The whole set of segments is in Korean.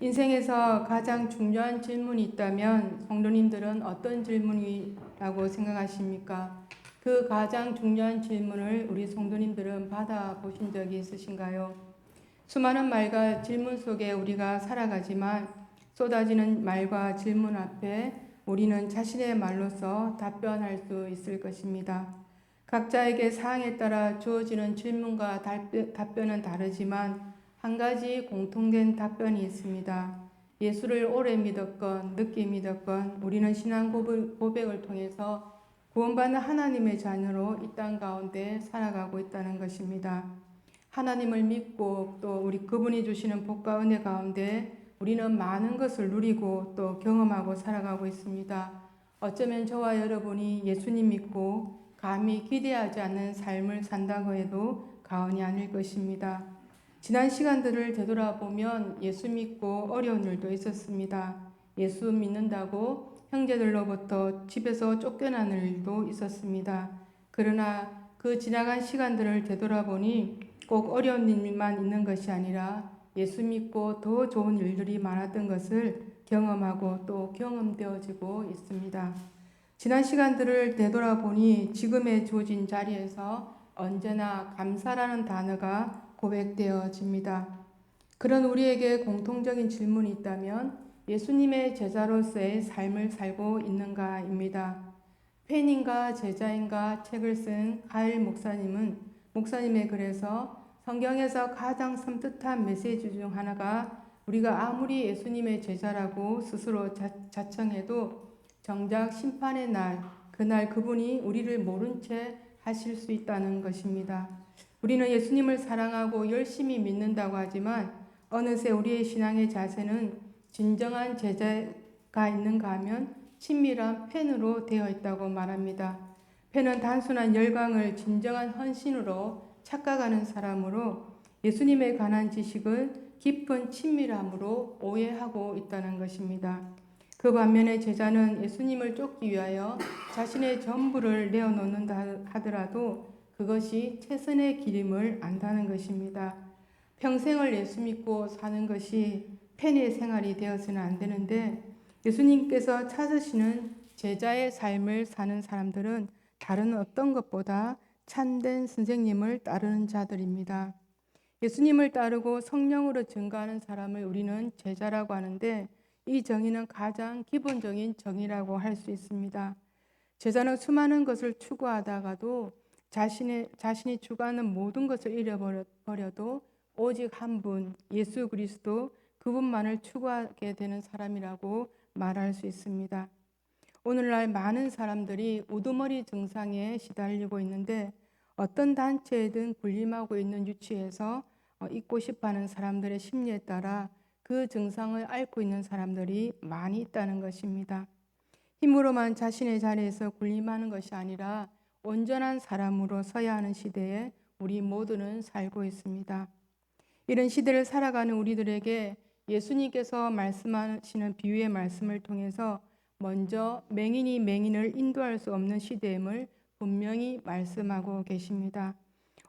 인생에서 가장 중요한 질문이 있다면 성도님들은 어떤 질문이라고 생각하십니까? 그 가장 중요한 질문을 우리 성도님들은 받아보신 적이 있으신가요? 수많은 말과 질문 속에 우리가 살아가지만 쏟아지는 말과 질문 앞에 우리는 자신의 말로서 답변할 수 있을 것입니다. 각자에게 사항에 따라 주어지는 질문과 답변은 다르지만 한 가지 공통된 답변이 있습니다. 예수를 오래 믿었건 늦게 믿었건 우리는 신앙 고백을 통해서 구원받는 하나님의 자녀로 이 땅 가운데 살아가고 있다는 것입니다. 하나님을 믿고 또 우리 그분이 주시는 복과 은혜 가운데 우리는 많은 것을 누리고 또 경험하고 살아가고 있습니다. 어쩌면 저와 여러분이 예수님 믿고 감히 기대하지 않는 삶을 산다고 해도 과언이 아닐 것입니다. 지난 시간들을 되돌아보면 예수 믿고 어려운 일도 있었습니다. 예수 믿는다고 형제들로부터 집에서 쫓겨나는 일도 있었습니다. 그러나 그 지나간 시간들을 되돌아보니 꼭 어려운 일만 있는 것이 아니라 예수 믿고 더 좋은 일들이 많았던 것을 경험하고 또 경험되어지고 있습니다. 지난 시간들을 되돌아보니 지금의 주어진 자리에서 언제나 감사라는 단어가 고백되어집니다. 그런 우리에게 공통적인 질문이 있다면 예수님의 제자로서의 삶을 살고 있는가입니다. 팬인가 제자인가 책을 쓴 가일 목사님의 글에서 성경에서 가장 섬뜩한 메시지 중 하나가 우리가 아무리 예수님의 제자라고 스스로 자청해도 정작 심판의 날, 그날 그분이 우리를 모른 채 하실 수 있다는 것입니다. 우리는 예수님을 사랑하고 열심히 믿는다고 하지만 어느새 우리의 신앙의 자세는 진정한 제자가 있는가 하면 친밀한 팬으로 되어 있다고 말합니다. 팬은 단순한 열광을 진정한 헌신으로 착각하는 사람으로 예수님에 관한 지식을 깊은 친밀함으로 오해하고 있다는 것입니다. 그 반면에 제자는 예수님을 쫓기 위하여 자신의 전부를 내어놓는다 하더라도 그것이 최선의 길임을 안다는 것입니다. 평생을 예수 믿고 사는 것이 팬의 생활이 되어서는 안 되는데 예수님께서 찾으시는 제자의 삶을 사는 사람들은 다른 어떤 것보다 참된 선생님을 따르는 자들입니다. 예수님을 따르고 성령으로 증거하는 사람을 우리는 제자라고 하는데 이 정의는 가장 기본적인 정의라고 할 수 있습니다. 제자는 수많은 것을 추구하다가도 자신이 추구하는 모든 것을 잃어버려도 오직 한 분, 예수 그리스도 그분만을 추구하게 되는 사람이라고 말할 수 있습니다. 오늘날 많은 사람들이 우두머리 증상에 시달리고 있는데 어떤 단체에든 군림하고 있는 위치에서 있고 싶어하는 사람들의 심리에 따라 그 증상을 앓고 있는 사람들이 많이 있다는 것입니다. 힘으로만 자신의 자리에서 군림하는 것이 아니라 온전한 사람으로 서야 하는 시대에 우리 모두는 살고 있습니다. 이런 시대를 살아가는 우리들에게 예수님께서 말씀하시는 비유의 말씀을 통해서 먼저 맹인이 맹인을 인도할 수 없는 시대임을 분명히 말씀하고 계십니다.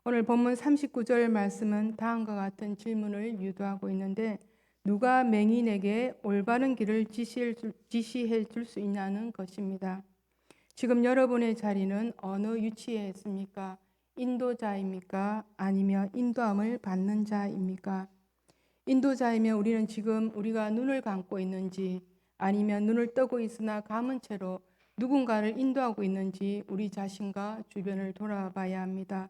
오늘 본문 39절 말씀은 다음과 같은 질문을 유도하고 있는데 누가 맹인에게 올바른 길을 지시해 줄 수 있냐는 것입니다. 지금 여러분의 자리는 어느 위치에 있습니까? 인도자입니까? 아니면 인도함을 받는 자입니까? 인도자이면 우리는 지금 우리가 눈을 감고 있는지 아니면 눈을 뜨고 있으나 감은 채로 누군가를 인도하고 있는지 우리 자신과 주변을 돌아봐야 합니다.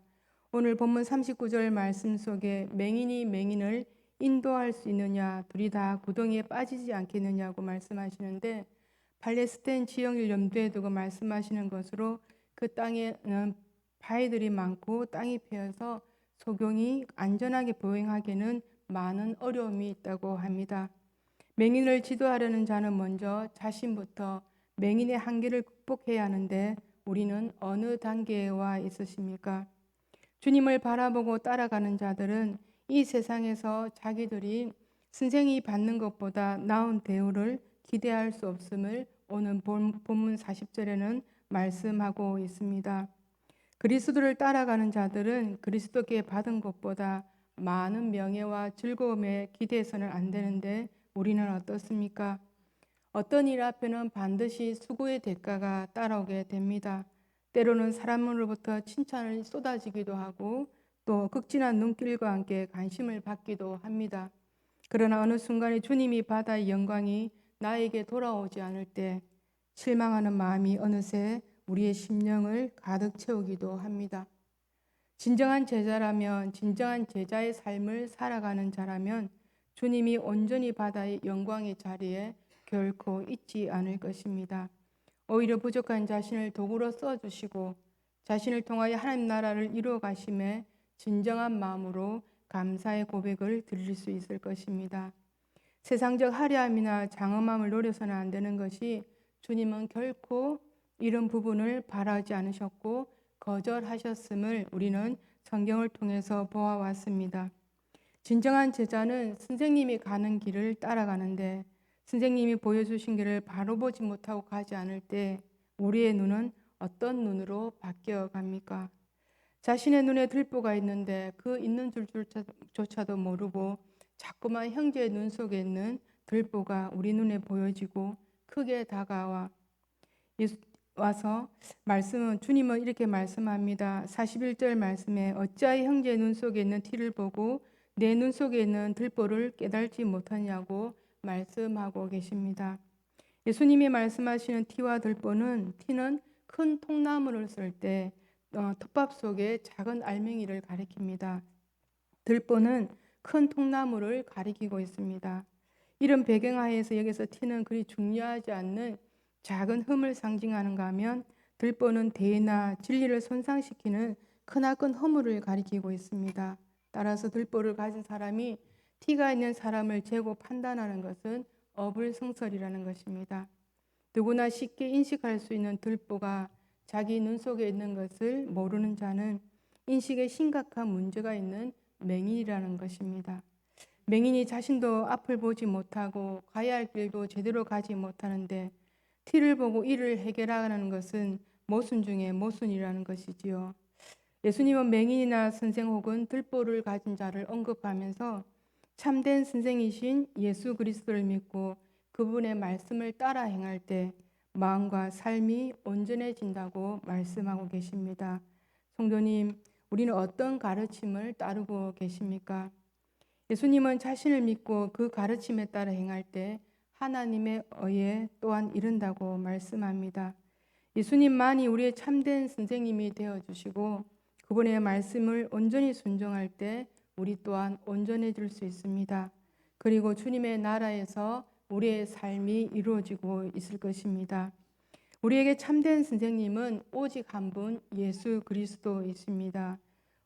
오늘 본문 39절 말씀 속에 맹인이 맹인을 인도할 수 있느냐, 둘이 다 구덩이에 빠지지 않겠느냐고 말씀하시는데 팔레스타인 지역을 염두에 두고 말씀하시는 것으로 그 땅에는 바위들이 많고 땅이 패여서 소경이 안전하게 보행하기에는 많은 어려움이 있다고 합니다. 맹인을 지도하려는 자는 먼저 자신부터 맹인의 한계를 극복해야 하는데 우리는 어느 단계에 와 있으십니까? 주님을 바라보고 따라가는 자들은 이 세상에서 자기들이 선생이 받는 것보다 나은 대우를 기대할 수 없음을 오늘 본문 40절에는 말씀하고 있습니다. 그리스도를 따라가는 자들은 그리스도께 받은 것보다 많은 명예와 즐거움에 기대해서는 안 되는데 우리는 어떻습니까? 어떤 일 앞에는 반드시 수고의 대가가 따라오게 됩니다. 때로는 사람으로부터 칭찬을 쏟아지기도 하고 또 극진한 눈길과 함께 관심을 받기도 합니다. 그러나 어느 순간에 주님이 바다의 영광이 나에게 돌아오지 않을 때 실망하는 마음이 어느새 우리의 심령을 가득 채우기도 합니다. 진정한 제자라면, 진정한 제자의 삶을 살아가는 자라면 주님이 온전히 바다의 영광의 자리에 결코 있지 않을 것입니다. 오히려 부족한 자신을 도구로 써주시고 자신을 통하여 하나님 나라를 이루어 가심에 진정한 마음으로 감사의 고백을 드릴 수 있을 것입니다. 세상적 화려함이나 장엄함을 노려서는 안 되는 것이, 주님은 결코 이런 부분을 바라지 않으셨고 거절하셨음을 우리는 성경을 통해서 보아왔습니다. 진정한 제자는 선생님이 가는 길을 따라가는데 선생님이 보여주신 길을 바로 보지 못하고 가지 않을 때 우리의 눈은 어떤 눈으로 바뀌어 갑니까? 자신의 눈에 들보가 있는데 그 있는 줄조차도 모르고 자꾸만 형제의 눈 속에 있는 들보가 우리 눈에 보여지고 크게 다가와 와서 주님은 이렇게 말씀합니다. 41절 말씀에 어찌하여 형제의 눈 속에 있는 티를 보고 내 눈 속에 있는 들보를 깨달지 못하냐고 말씀하고 계십니다. 예수님이 말씀하시는 티와 들보는, 티는 큰 통나무를 쓸 때 톱밥 속에 작은 알맹이를 가리킵니다. 들보는 큰 통나무를 가리키고 있습니다. 이런 배경하에서 여기서 티는 그리 중요하지 않는 작은 흠을 상징하는가 하면 들보는 대나 진리를 손상시키는 크나큰 허물을 가리키고 있습니다. 따라서 들보를 가진 사람이 티가 있는 사람을 재고 판단하는 것은 어불성설이라는 것입니다. 누구나 쉽게 인식할 수 있는 들보가 자기 눈 속에 있는 것을 모르는 자는 인식에 심각한 문제가 있는 맹인이라는 것입니다. 맹인이 자신도 앞을 보지 못하고 가야 할 길도 제대로 가지 못하는데 티를 보고 이를 해결하는 것은 모순 중에 모순이라는 것이지요. 예수님은 맹인이나 선생 혹은 들보를 가진 자를 언급하면서 참된 선생이신 예수 그리스도를 믿고 그분의 말씀을 따라 행할 때 마음과 삶이 온전해진다고 말씀하고 계십니다. 성도님, 우리는 어떤 가르침을 따르고 계십니까? 예수님은 자신을 믿고 그 가르침에 따라 행할 때 하나님의 의에 또한 이른다고 말씀합니다. 예수님만이 우리의 참된 선생님이 되어주시고 그분의 말씀을 온전히 순종할 때 우리 또한 온전해질 수 있습니다. 그리고 주님의 나라에서 우리의 삶이 이루어지고 있을 것입니다. 우리에게 참된 선생님은 오직 한 분, 예수 그리스도이십니다.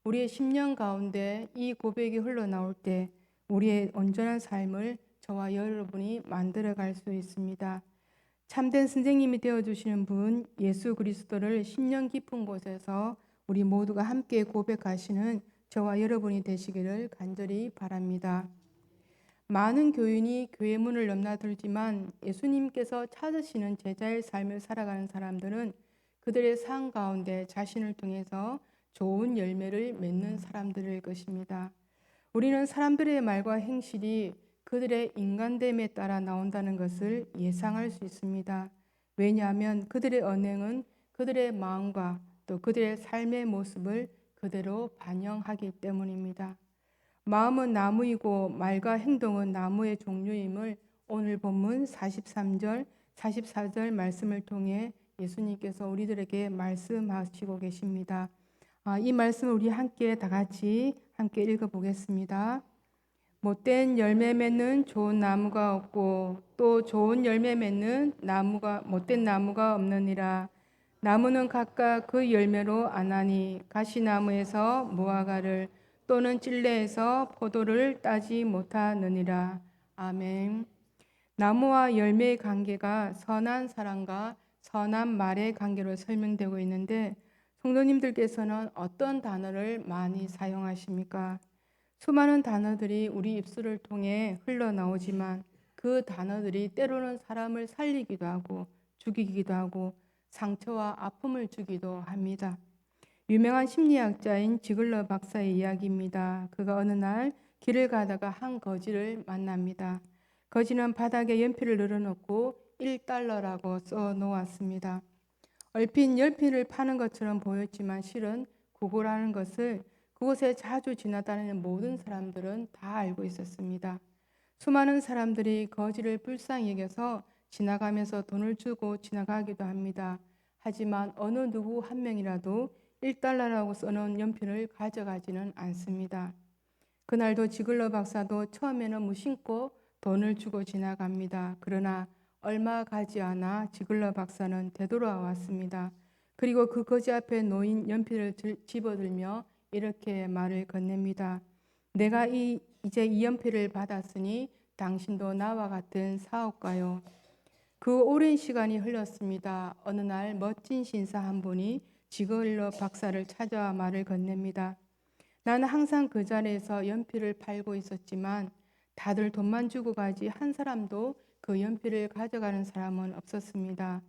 우리의 심령 가운데 이 고백이 흘러나올 때 우리의 온전한 삶을 저와 여러분이 만들어갈 수 있습니다. 참된 선생님이 되어주시는 분 예수 그리스도를 심령 깊은 곳에서 우리 모두가 함께 고백하시는 저와 여러분이 되시기를 간절히 바랍니다. 많은 교인이 교회 문을 넘나들지만 예수님께서 찾으시는 제자의 삶을 살아가는 사람들은 그들의 삶 가운데 자신을 통해서 좋은 열매를 맺는 사람들일 것입니다. 우리는 사람들의 말과 행실이 그들의 인간됨에 따라 나온다는 것을 예상할 수 있습니다. 왜냐하면 그들의 언행은 그들의 마음과 또 그들의 삶의 모습을 그대로 반영하기 때문입니다. 마음은 나무이고 말과 행동은 나무의 종류임을 오늘 본문 43절, 44절 말씀을 통해 예수님께서 우리들에게 말씀하시고 계십니다. 이 말씀을 우리 함께 다 같이 함께 읽어보겠습니다. 못된 열매 맺는 좋은 나무가 없고 또 좋은 열매 맺는 못된 나무가 없느니라. 나무는 각각 그 열매로 아나니 가시나무에서 무화과를 또는 찔레에서 포도를 따지 못하느니라. 아멘. 나무와 열매의 관계가 선한 사랑과 선한 말의 관계로 설명되고 있는데 성도님들께서는 어떤 단어를 많이 사용하십니까? 수많은 단어들이 우리 입술을 통해 흘러나오지만 그 단어들이 때로는 사람을 살리기도 하고 죽이기도 하고 상처와 아픔을 주기도 합니다. 유명한 심리학자인 지글러 박사의 이야기입니다. 그가 어느 날 길을 가다가 한 거지를 만납니다. 거지는 바닥에 연필을 늘어놓고 1달러라고 써 놓았습니다. 얼핏 연필을 파는 것처럼 보였지만 실은 구고라는 것을 그곳에 자주 지나다니는 모든 사람들은 다 알고 있었습니다. 수많은 사람들이 거지를 불쌍히 여겨서 지나가면서 돈을 주고 지나가기도 합니다. 하지만 어느 누구 한 명이라도 1달러라고 써놓은 연필을 가져가지는 않습니다. 그날도 지글러 박사도 처음에는 무심코 돈을 주고 지나갑니다. 그러나 얼마 가지 않아 지글러 박사는 되돌아왔습니다. 그리고 그 거지 앞에 놓인 연필을 집어들며 이렇게 말을 건넵니다. 내가 이제 이 연필을 받았으니 당신도 나와 같은 사업가요. 그 오랜 시간이 흘렀습니다. 어느 날 멋진 신사 한 분이 지글러 박사를 찾아와 말을 건넵니다. 나는 항상 그 자리에서 연필을 팔고 있었지만 다들 돈만 주고 가지 한 사람도 그 연필을 가져가는 사람은 없었습니다.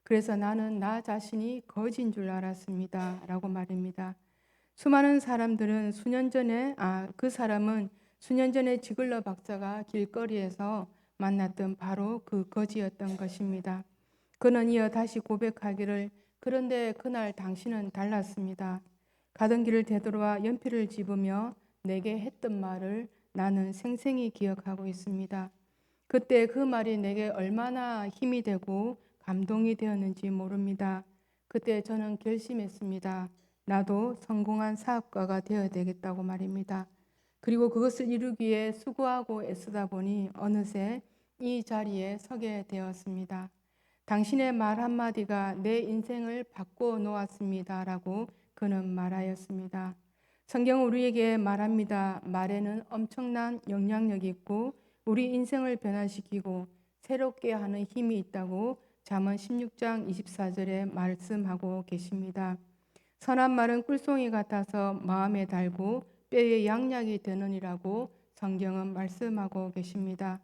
그래서 나는 나 자신이 거지인 줄 알았습니다. 라고 말입니다. 수많은 사람들은 그 사람은 수년 전에 지글러 박사가 길거리에서 만났던 바로 그 거지였던 것입니다. 그는 이어 다시 고백하기를 그런데 그날 당신은 달랐습니다. 가던 길을 되돌아와 연필을 집으며 내게 했던 말을 나는 생생히 기억하고 있습니다. 그때 그 말이 내게 얼마나 힘이 되고 감동이 되었는지 모릅니다. 그때 저는 결심했습니다. 나도 성공한 사업가가 되어야 되겠다고 말입니다. 그리고 그것을 이루기 위해 수고하고 애쓰다 보니 어느새 이 자리에 서게 되었습니다. 당신의 말 한마디가 내 인생을 바꿔 놓았습니다. 라고 그는 말하였습니다. 성경은 우리에게 말합니다. 말에는 엄청난 영향력이 있고 우리 인생을 변화시키고 새롭게 하는 힘이 있다고 잠언 16장 24절에 말씀하고 계십니다. 선한 말은 꿀송이 같아서 마음에 달고 뼈에 양약이 되느니라고 성경은 말씀하고 계십니다.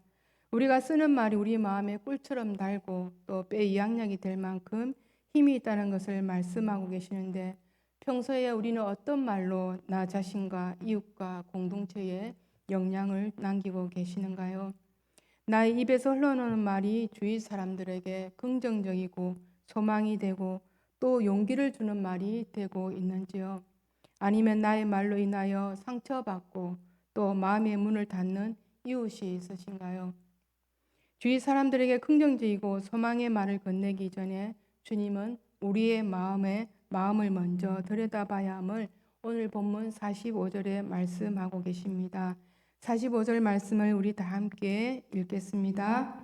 우리가 쓰는 말이 우리 마음에 꿀처럼 달고 또 뼈에 양약이 될 만큼 힘이 있다는 것을 말씀하고 계시는데 평소에 우리는 어떤 말로 나 자신과 이웃과 공동체에 영향을 남기고 계시는가요? 나의 입에서 흘러나오는 말이 주위 사람들에게 긍정적이고 소망이 되고 또 용기를 주는 말이 되고 있는지요? 아니면 나의 말로 인하여 상처받고 또 마음의 문을 닫는 이웃이 있으신가요? 주위 사람들에게 긍정적이고 소망의 말을 건네기 전에 주님은 우리의 마음을 먼저 들여다봐야 함을 오늘 본문 45절에 말씀하고 계십니다. 45절 말씀을 우리 다 함께 읽겠습니다.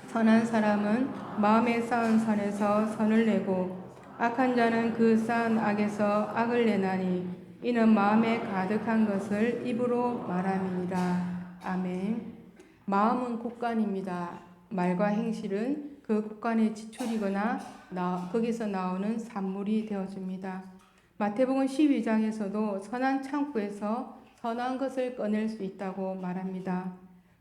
선한 사람은 마음에 쌓은 선에서 선을 내고 악한 자는 그 쌓은 악에서 악을 내나니 이는 마음에 가득한 것을 입으로 말함이니라. 아멘. 마음은 곳간입니다. 말과 행실은 그 곳간의 지출이거나 거기서 나오는 산물이 되어줍니다. 마태복음 12장에서도 선한 창고에서 선한 것을 꺼낼 수 있다고 말합니다.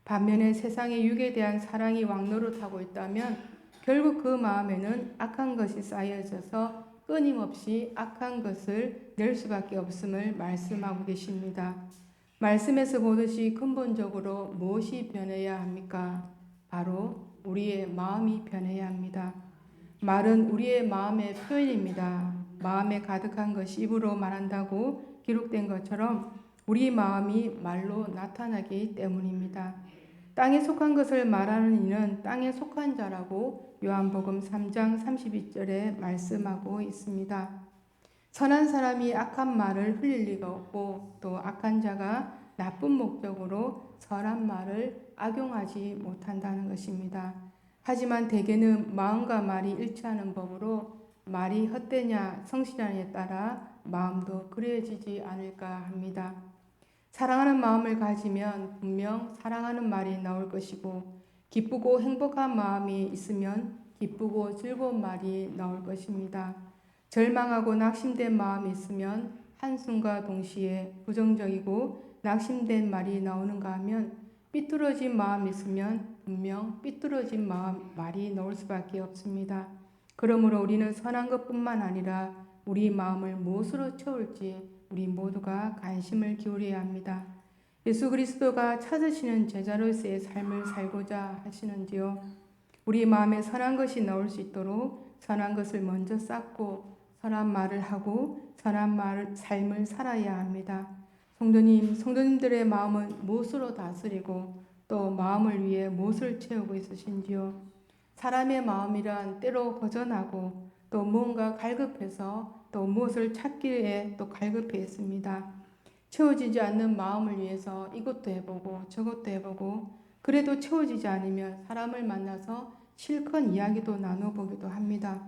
반면에 세상의 육에 대한 사랑이 왕노릇하고 있다면 결국 그 마음에는 악한 것이 쌓여져서 끊임없이 악한 것을 낼 수밖에 없음을 말씀하고 계십니다. 말씀에서 보듯이 근본적으로 무엇이 변해야 합니까? 바로 우리의 마음이 변해야 합니다. 말은 우리의 마음의 표현입니다. 마음에 가득한 것이 입으로 말한다고 기록된 것처럼 우리 마음이 말로 나타나기 때문입니다. 땅에 속한 것을 말하는 이는 땅에 속한 자라고 요한복음 3장 32절에 말씀하고 있습니다. 선한 사람이 악한 말을 흘릴 리가 없고 또 악한 자가 나쁜 목적으로 선한 말을 악용하지 못한다는 것입니다. 하지만 대개는 마음과 말이 일치하는 법으로 말이 헛되냐 성실하냐에 따라 마음도 그려지지 않을까 합니다. 사랑하는 마음을 가지면 분명 사랑하는 말이 나올 것이고 기쁘고 행복한 마음이 있으면 기쁘고 즐거운 말이 나올 것입니다. 절망하고 낙심된 마음이 있으면 한숨과 동시에 부정적이고 낙심된 말이 나오는가 하면 삐뚤어진 마음이 있으면 분명 삐뚤어진 말이 나올 수밖에 없습니다. 그러므로 우리는 선한 것뿐만 아니라 우리 마음을 무엇으로 채울지 우리 모두가 관심을 기울여야 합니다. 예수 그리스도가 찾으시는 제자로서의 삶을 살고자 하시는지요? 우리 마음에 선한 것이 나올 수 있도록 선한 것을 먼저 쌓고 선한 말을 하고 삶을 살아야 합니다. 성도님들의 마음은 무엇으로 다스리고 또 마음을 위해 무엇을 채우고 있으신지요? 사람의 마음이란 때로 허전하고 또 무언가 갈급해서 또 무엇을 찾기 위해 또 갈급해 있습니다. 채워지지 않는 마음을 위해서 이것도 해보고 저것도 해보고 그래도 채워지지 않으면 사람을 만나서 실컷 이야기도 나눠보기도 합니다.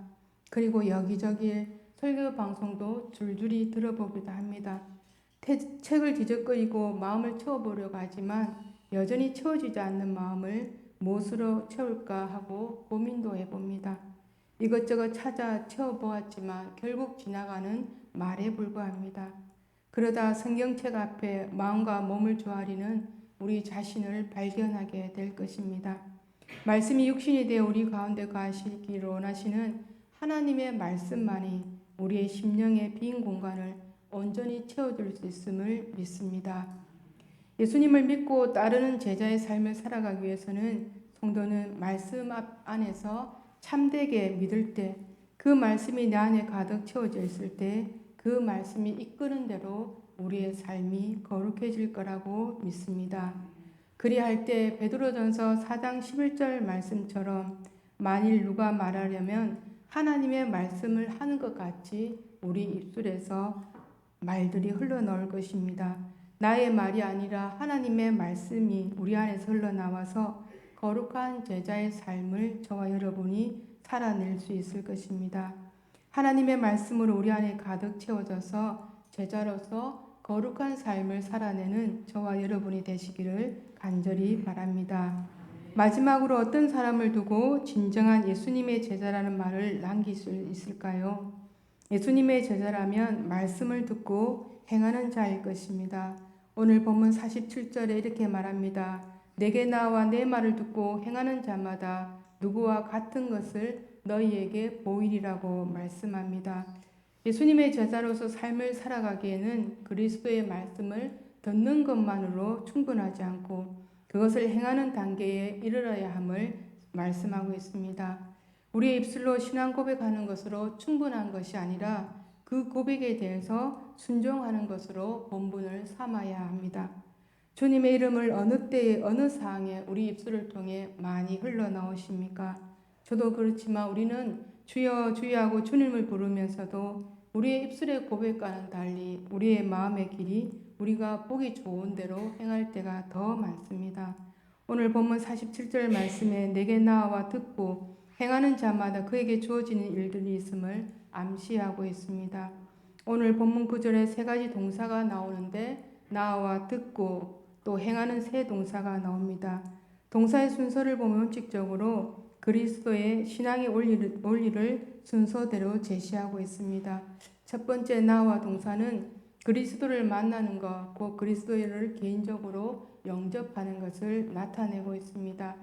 그리고 여기저기 설교 방송도 줄줄이 들어보기도 합니다. 책을 뒤적거리고 마음을 채워보려고 하지만 여전히 채워지지 않는 마음을 무엇으로 채울까 하고 고민도 해봅니다. 이것저것 찾아 채워보았지만 결국 지나가는 말에 불과합니다. 그러다 성경책 앞에 마음과 몸을 조아리는 우리 자신을 발견하게 될 것입니다. 말씀이 육신이 되어 우리 가운데 가시기를 원하시는 하나님의 말씀만이 우리의 심령의 빈 공간을 온전히 채워줄 수 있음을 믿습니다. 예수님을 믿고 따르는 제자의 삶을 살아가기 위해서는 성도는 말씀 안에서 참되게 믿을 때, 그 말씀이 내 안에 가득 채워져 있을 때 그 말씀이 이끄는 대로 우리의 삶이 거룩해질 거라고 믿습니다. 그리할 때 베드로전서 4장 11절 말씀처럼 만일 누가 말하려면 하나님의 말씀을 하는 것 같이 우리 입술에서 말들이 흘러나올 것입니다. 나의 말이 아니라 하나님의 말씀이 우리 안에서 흘러나와서 거룩한 제자의 삶을 저와 여러분이 살아낼 수 있을 것입니다. 하나님의 말씀으로 우리 안에 가득 채워져서 제자로서 거룩한 삶을 살아내는 저와 여러분이 되시기를 간절히 바랍니다. 마지막으로 어떤 사람을 두고 진정한 예수님의 제자라는 말을 남길 수 있을까요? 예수님의 제자라면 말씀을 듣고 행하는 자일 것입니다. 오늘 본문 47절에 이렇게 말합니다. 내게 나와 내 말을 듣고 행하는 자마다 누구와 같은 것을 너희에게 보이리라고 말씀합니다. 예수님의 제자로서 삶을 살아가기에는 그리스도의 말씀을 듣는 것만으로 충분하지 않고 그것을 행하는 단계에 이르러야 함을 말씀하고 있습니다. 우리의 입술로 신앙 고백하는 것으로 충분한 것이 아니라 그 고백에 대해서 순종하는 것으로 본분을 삼아야 합니다. 주님의 이름을 어느 때에 어느 사항에 우리 입술을 통해 많이 흘러나오십니까? 저도 그렇지만 우리는 주여 주여 하고 주님을 부르면서도 우리의 입술의 고백과는 달리 우리의 마음의 길이 우리가 보기 좋은 대로 행할 때가 더 많습니다. 오늘 본문 47절 말씀에 내게 나와 듣고 행하는 자마다 그에게 주어지는 일들이 있음을 암시하고 있습니다. 오늘 본문 9절에 세 가지 동사가 나오는데 나와 듣고 또 행하는 세 동사가 나옵니다. 동사의 순서를 보면 원칙적으로 그리스도의 신앙의 원리를 순서대로 제시하고 있습니다. 첫 번째 나와 동사는 그리스도를 만나는 것, 곧 그리스도를 개인적으로 영접하는 것을 나타내고 있습니다.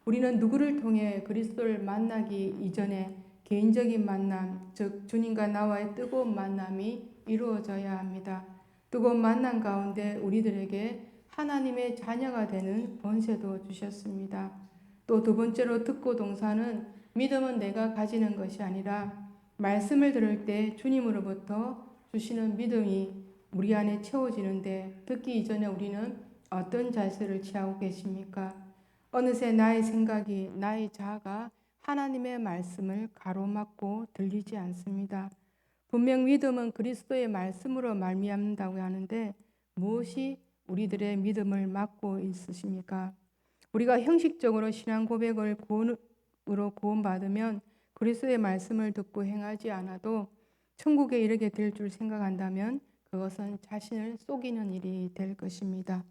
우리는 누구를 통해 그리스도를 만나기 이전에 개인적인 만남, 즉 주님과 나와의 뜨거운 만남이 이루어져야 합니다. 뜨거운 만남 가운데 우리들에게 하나님의 자녀가 되는 권세도 주셨습니다. 또 두 번째로 듣고 동사는 믿음은 내가 가지는 것이 아니라 말씀을 들을 때 주님으로부터 주시는 믿음이 우리 안에 채워지는데 듣기 이전에 우리는 어떤 자세를 취하고 계십니까? 어느새 나의 생각이 나의 자아가 하나님의 말씀을 가로막고 들리지 않습니다. 분명 믿음은 그리스도의 말씀으로 말미암는다고 하는데 무엇이 우리들의 믿음을 막고 있으십니까? 우리가 형식적으로 신앙 고백을 구원으로 구원받으면 그리스도의 말씀을 듣고 행하지 않아도 천국에 이르게 될 줄 생각한다면 그것은 자신을 속이는 일이 될 것입니다.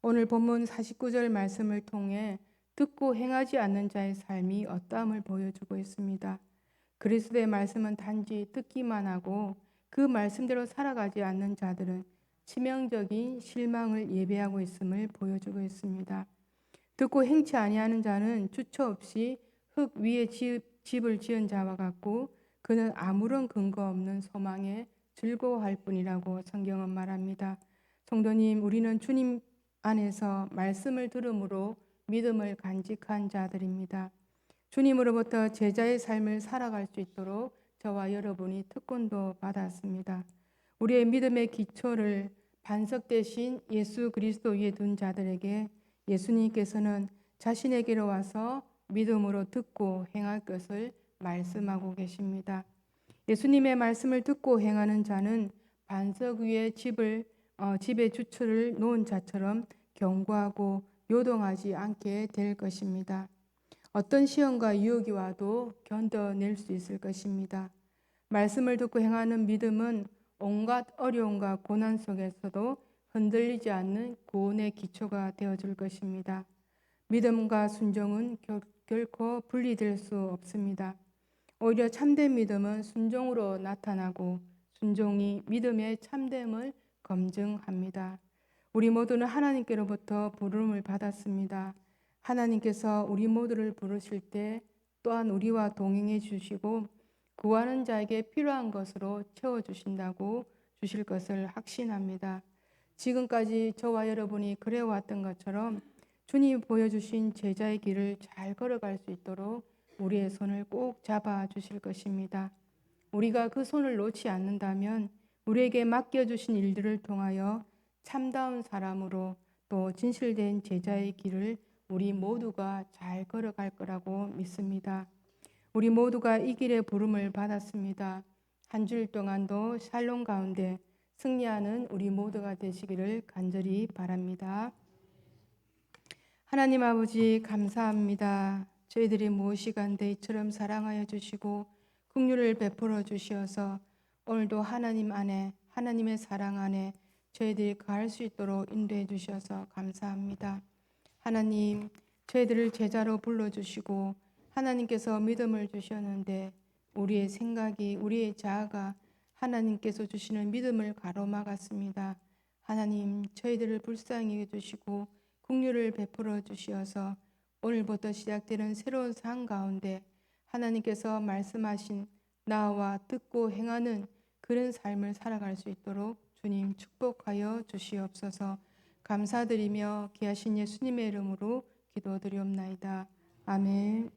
오늘 본문 49절 말씀을 통해 듣고 행하지 않는 자의 삶이 어떠함을 보여주고 있습니다. 그리스도의 말씀은 단지 듣기만 하고 그 말씀대로 살아가지 않는 자들은 치명적인 실망을 예배하고 있음을 보여주고 있습니다. 듣고 행치 아니하는 자는 주처 없이 흙 위에 집을 지은 자와 같고 그는 아무런 근거 없는 소망에 즐거워할 뿐이라고 성경은 말합니다. 성도님, 우리는 주님 안에서 말씀을 들음으로 믿음을 간직한 자들입니다. 주님으로부터 제자의 삶을 살아갈 수 있도록 저와 여러분이 특권도 받았습니다. 우리의 믿음의 기초를 반석 대신 예수 그리스도 위에 둔 자들에게 예수님께서는 자신에게로 와서 믿음으로 듣고 행할 것을 말씀하고 계십니다. 예수님의 말씀을 듣고 행하는 자는 반석 위에 집의 주처를 놓은 자처럼 견고하고 요동하지 않게 될 것입니다. 어떤 시험과 유혹이 와도 견뎌낼 수 있을 것입니다. 말씀을 듣고 행하는 믿음은 온갖 어려움과 고난 속에서도 흔들리지 않는 구원의 기초가 되어줄 것입니다. 믿음과 순종은 결코 분리될 수 없습니다. 오히려 참된 믿음은 순종으로 나타나고 순종이 믿음의 참됨을 검증합니다. 우리 모두는 하나님께로부터 부름을 받았습니다. 하나님께서 우리 모두를 부르실 때 또한 우리와 동행해 주시고 구하는 자에게 필요한 것으로 채워주신다고 주실 것을 확신합니다. 지금까지 저와 여러분이 그래왔던 것처럼 주님이 보여주신 제자의 길을 잘 걸어갈 수 있도록 우리의 손을 꼭 잡아 주실 것입니다. 우리가 그 손을 놓지 않는다면 우리에게 맡겨주신 일들을 통하여 참다운 사람으로 또 진실된 제자의 길을 우리 모두가 잘 걸어갈 거라고 믿습니다. 우리 모두가 이 길의 부름을 받았습니다. 한 주일 동안도 샬롬 가운데 승리하는 우리 모두가 되시기를 간절히 바랍니다. 하나님 아버지 감사합니다. 저희들이 무엇이간데 이처럼 사랑하여 주시고 긍휼을 베풀어 주시어서 오늘도 하나님 안에 하나님의 사랑 안에 저희들이 갈 수 있도록 인도해 주셔서 감사합니다. 하나님 저희들을 제자로 불러주시고 하나님께서 믿음을 주셨는데 우리의 생각이 우리의 자아가 하나님께서 주시는 믿음을 가로막았습니다. 하나님 저희들을 불쌍히 해주시고 긍휼을 베풀어 주시어서 오늘부터 시작되는 새로운 삶 가운데 하나님께서 말씀하신 나와 듣고 행하는 그런 삶을 살아갈 수 있도록 주님 축복하여 주시옵소서. 감사드리며 귀하신 예수님의 이름으로 기도드리옵나이다. 아멘.